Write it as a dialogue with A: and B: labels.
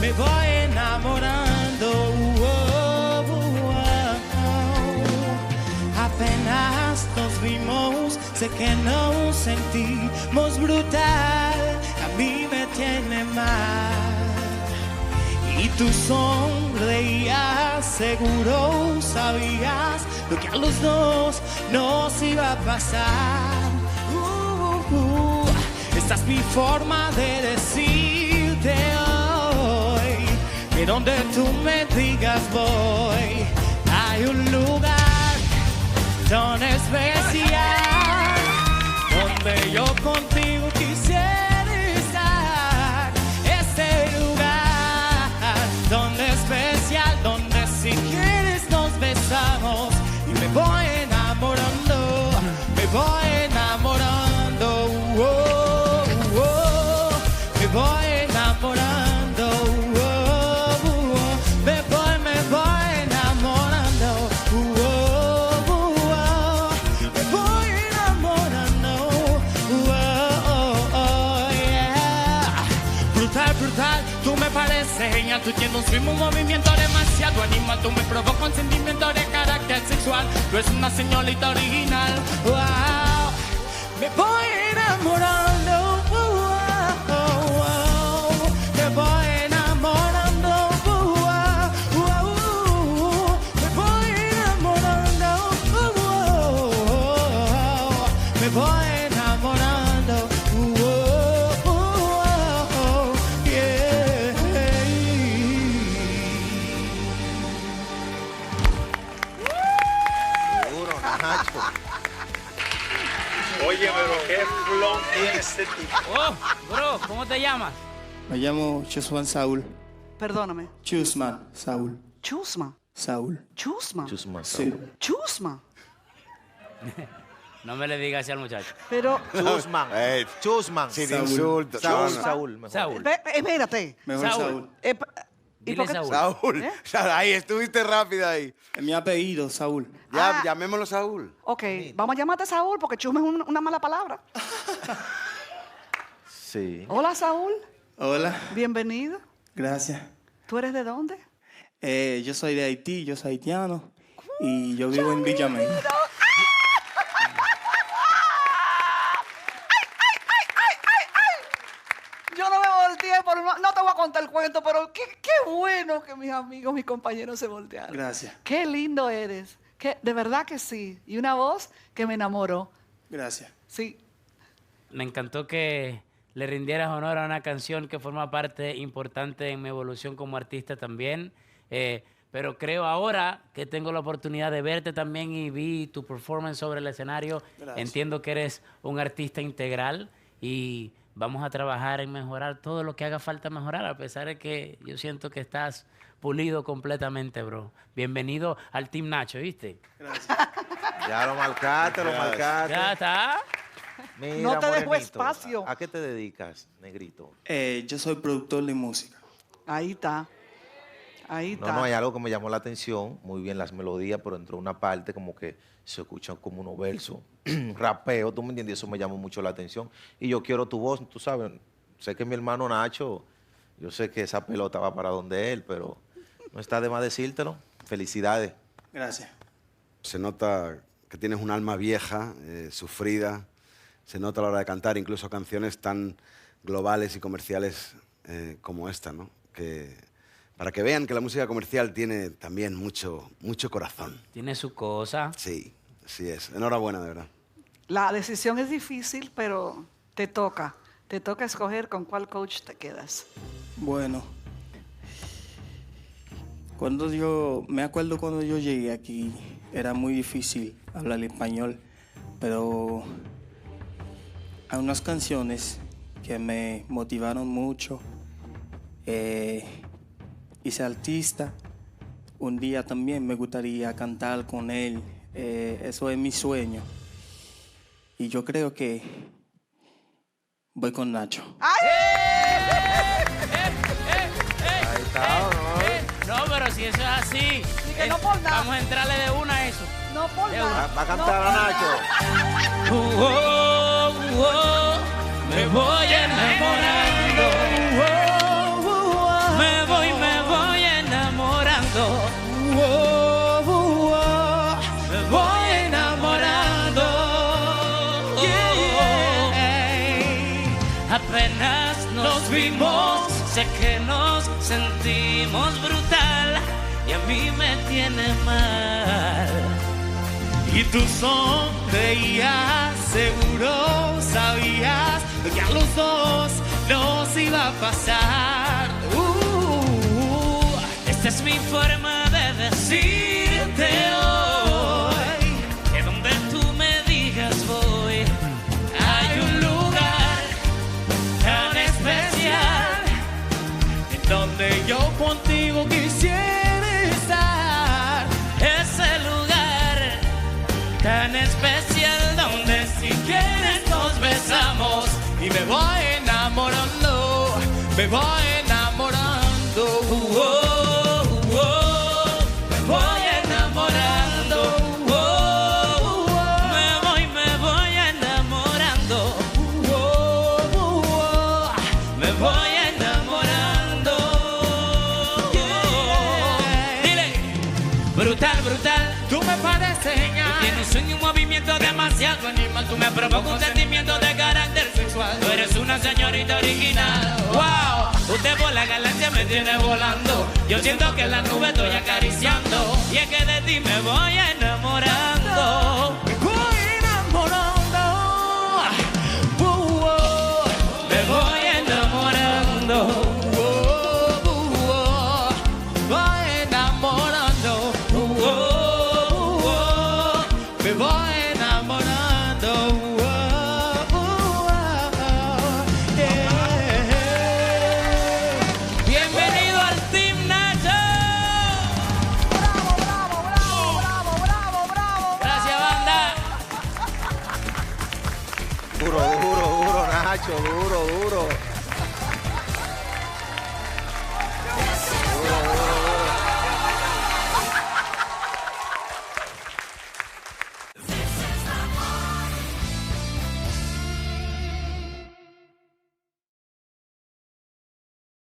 A: Me voy enamorando. Apenas nos vimos, sé que nos sentimos brutal. A mí me tiene mal. Y tú sonreías, seguro sabías lo que a los dos nos iba a pasar. Esta es mi forma de decirte hoy, que donde tú me digas voy. Hay un lugar tan especial donde yo contigo quisiera estar. Este lugar tan especial donde si quieres nos besamos y me voy enamorando, me voy enamorando. Me voy enamorando, me voy enamorando, me voy enamorando, yeah. Brutal, brutal, tú me pareces genial, tú tienes un ritmo, un movimiento demasiado animal, tú me provocas un sentimiento de carácter sexual, tú eres una señorita original, wow. Me voy enamorando. Me voy enamorando, me voy enamorando, me voy enamorando, yeah.
B: Seguro, Nacho.
C: Oye, pero qué flon tiene ese tipo.
D: Oh, bro, ¿cómo te llamas?
A: Me llamo Chusman Saúl.
E: Perdóname.
A: Chusman Saúl.
E: Chusma.
A: Saúl.
E: Chusma.
B: Chusma,
A: Sí.
E: Chusma.
D: No me le digas así al muchacho.
E: Pero,
B: Chusman. Chusman.
F: Sin
A: Saúl.
F: insultos.
B: Saúl,
F: Chusman.
B: Saúl. Mejor.
D: Saúl.
E: espérate.
A: Mejor
D: Saúl.
A: Saúl.
E: ¿Y
D: Dile
E: por qué?
D: Saúl.
F: Saúl.
E: ¿Eh?
F: Ahí estuviste rápido ahí.
A: Es mi apellido, Saúl.
F: Ya,
E: Ah.
F: llamémoslo Saúl.
E: Ok, vamos a llamarte Saúl porque chusma es una mala palabra.
B: Sí.
E: Hola, Saúl.
A: Hola.
E: Bienvenido.
A: Gracias.
E: ¿Tú eres de dónde?
A: Yo soy de Haití, yo soy haitiano. Y yo vivo en Villamey.
E: Yo no me volteé, no te voy a contar el cuento, pero qué bueno que mis amigos, mis compañeros se voltearon.
A: Gracias.
E: Qué lindo eres. De verdad que sí. Y una voz que me enamoró.
A: Gracias.
E: Sí.
D: Me encantó que le rindieras honor a una canción que forma parte importante en mi evolución como artista también. Pero creo ahora que tengo la oportunidad de verte también y vi tu performance sobre el escenario.
A: Gracias.
D: Entiendo que eres un artista integral y vamos a trabajar en mejorar todo lo que haga falta mejorar, a pesar de que yo siento que estás pulido completamente, bro. Bienvenido al Team Nacho, ¿viste?
A: Gracias.
B: Ya lo marcaste, lo marcaste.
D: Ya está.
B: Mira,
E: No te dejo
B: morenito,
E: espacio.
B: ¿A qué te dedicas, negrito?
A: Yo soy productor de música.
E: Ahí está. Ahí está.
B: No, hay algo que me llamó la atención, muy bien las melodías, pero entró una parte como que se escuchan como unos versos, rapeo, ¿tú me entiendes? Eso me llamó mucho la atención. Y yo quiero tu voz, tú sabes, sé que mi hermano Nacho, yo sé que esa pelota va para donde él, pero no está de más decírtelo. Felicidades.
A: Gracias.
F: Se nota que tienes un alma vieja, sufrida. Se nota a la hora de cantar incluso canciones tan globales y comerciales como esta, ¿no? Para que vean que la música comercial tiene también mucho corazón.
D: Tiene su cosa.
F: Sí, así es. Enhorabuena, de verdad.
E: La decisión es difícil, pero te toca. Te toca escoger con cuál coach te quedas.
A: Bueno, me acuerdo cuando yo llegué aquí, era muy difícil hablar español, pero hay unas canciones que me motivaron mucho. Ese artista, un día también me gustaría cantar con él. Eso es mi sueño. Y yo creo que voy con Nacho.
D: Ahí
B: está,
D: No, pero si eso es así,
E: que no por nada.
D: vamos a entrarle de una a eso.
E: No por
D: De
E: nada.
B: Va a cantar a Nacho.
D: Me voy enamorando. apenas nos vimos, sé que nos sentimos brutal y a mí me tiene mal.
A: Y tú sonreías, seguro sabías que a los dos nos iba a pasar.
D: Esta es mi forma de decirte hoy, que donde tú me digas voy. Hay un lugar tan especial
A: En donde yo contigo quisiera estar.
D: ese lugar tan especial donde si quieres nos besamos
A: Y me voy enamorando, me voy enamorando.
D: me voy enamorando, me voy enamorando, me voy enamorando. Dile, brutal, brutal.
A: Tú me pareces genial.
D: Tienes un movimiento demasiado animal. Tú me provocas un sentimiento de carácter sexual. Tú eres una señorita original. ¡Wow! Usted por la galaxia me tiene volando. Yo siento que en la nube estoy acariciando. Y es que de ti me voy enamorando.
A: Me voy enamorando.
D: Me voy enamorando.
A: Voy enamorando. Me voy enamorando.
D: Bienvenido al Team Nacho.
E: Bravo, bravo, bravo, bravo, bravo, bravo.
D: Gracias, banda.
B: Duro, Nacho, duro.